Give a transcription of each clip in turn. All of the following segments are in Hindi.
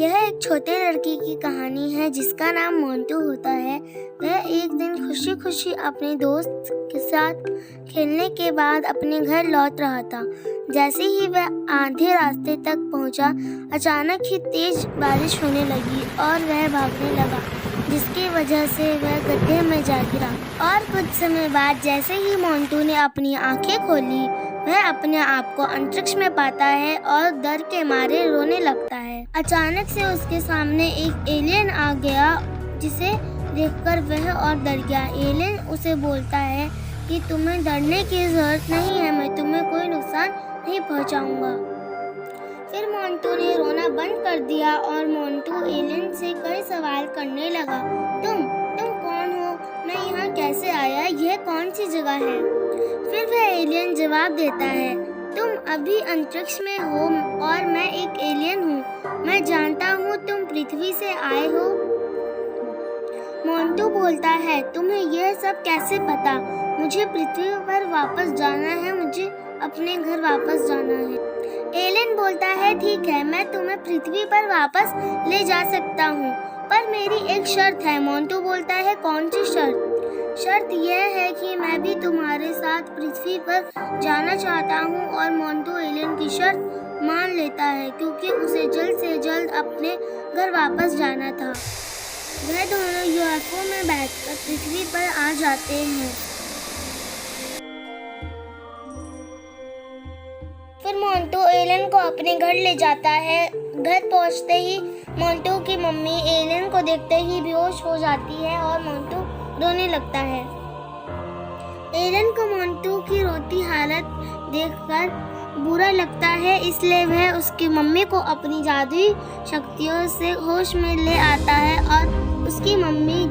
यह एक छोटे लड़के की कहानी है जिसका नाम मोंटू होता है। वह एक दिन खुशी खुशी अपने दोस्त के साथ खेलने के बाद अपने घर लौट रहा था। जैसे ही वह आधे रास्ते तक पहुंचा, अचानक ही तेज बारिश होने लगी और वह भागने लगा, जिसकी वजह से वह गड्ढे में जा गिरा। और कुछ समय बाद जैसे ही मोंटू ने अपनी आंखें खोली, वह अपने आप को अंतरिक्ष में पाता है और डर के मारे रोने लगता है। अचानक से उसके सामने एक एलियन आ गया, जिसे देखकर वह और डर गया। एलियन उसे बोलता है कि तुम्हें डरने की जरूरत नहीं है, मैं तुम्हें कोई नुकसान नहीं पहुंचाऊंगा। फिर मोंटू ने रोना बंद कर दिया और मोंटू एलियन से कई सवाल करने लगा। तुम कौन हो? मैं यहाँ कैसे आया? यह कौन सी जगह है? फिर वह एलियन जवाब देता है, तुम अभी अंतरिक्ष में हो और मैं एक एलियन हूँ। मैं जानता हूँ तुम पृथ्वी से आए हो। मोंटू बोलता है, तुम्हें यह सब कैसे पता? मुझे पृथ्वी पर वापस जाना है, मुझे अपने घर वापस जाना है। एलियन बोलता है, ठीक है, मैं तुम्हें पृथ्वी पर वापस ले जा सकता हूँ, पर मेरी एक शर्त है। मोंटू बोलता है, कौन सी शर्त? शर्त यह है कि मैं भी तुम्हारे साथ पृथ्वी पर जाना चाहता हूँ। और मोंटू एलियन की शर्त मान लेता है, क्योंकि उसे जल्द से जल्द अपने घर वापस जाना था। वह दोनों यूएफओ में बैठकर पृथ्वी पर आ जाते हैं। फिर मोंटू एलियन को अपने घर ले जाता है। घर पहुंचते ही मोंटू की मम्मी एलियन को देखते ही बेहोश हो जाती है और मोंटू रोने लगता है। एलियन को मोंटू की रोती हालत देखकर बुरा लगता है, इसलिए वह उसकी मम्मी को अपनी जादुई शक्तियों से होश में ले आता है और उसकी मम्मी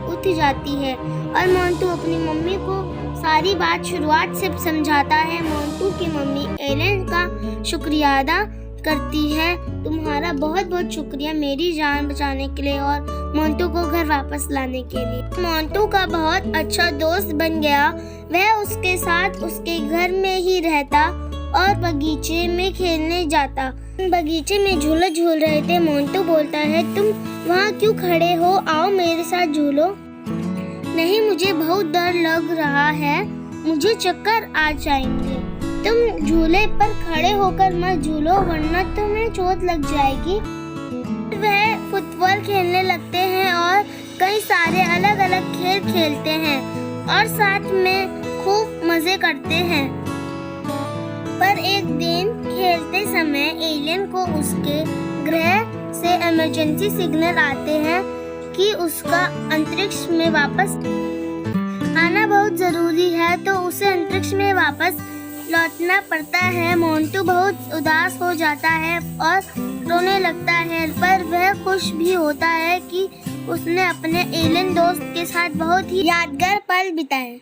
उठ जाती है और मोंटू अपनी मम्मी को सारी बात शुरुआत से समझाता है। मोंटू की मम्मी एलियन का शुक्रिया अदा करती है, तुम्हारा बहुत बहुत शुक्रिया मेरी जान बचाने के लिए और मोंटू को घर वापस लाने के लिए। मोंटू का बहुत अच्छा दोस्त बन गया। वह उसके साथ उसके घर में ही रहता और बगीचे में खेलने जाता। बगीचे में झूला झूल रहे थे। मोंटू बोलता है, तुम वहाँ क्यों खड़े हो? आओ मेरे साथ झूलो। नहीं, मुझे बहुत डर लग रहा है, मुझे चक्कर आ जाएंगे। तुम झूले पर खड़े होकर मत झूलो, वरना तुम्हें चोट लग जाएगी। वह फुटबॉल खेलने लगते हैं और कई सारे अलग अलग खेल खेलते हैं और साथ में खूब मजे करते हैं। पर एक दिन खेलते समय एलियन को उसके ग्रह से इमरजेंसी सिग्नल आते हैं कि उसका अंतरिक्ष में वापस आना बहुत जरूरी है, तो उसे अंतरिक्ष में वापस लौटना पड़ता है। मोंटू बहुत उदास हो जाता है और रोने लगता है, पर वह खुश भी होता है कि उसने अपने एलियन दोस्त के साथ बहुत ही यादगार पल बिताए।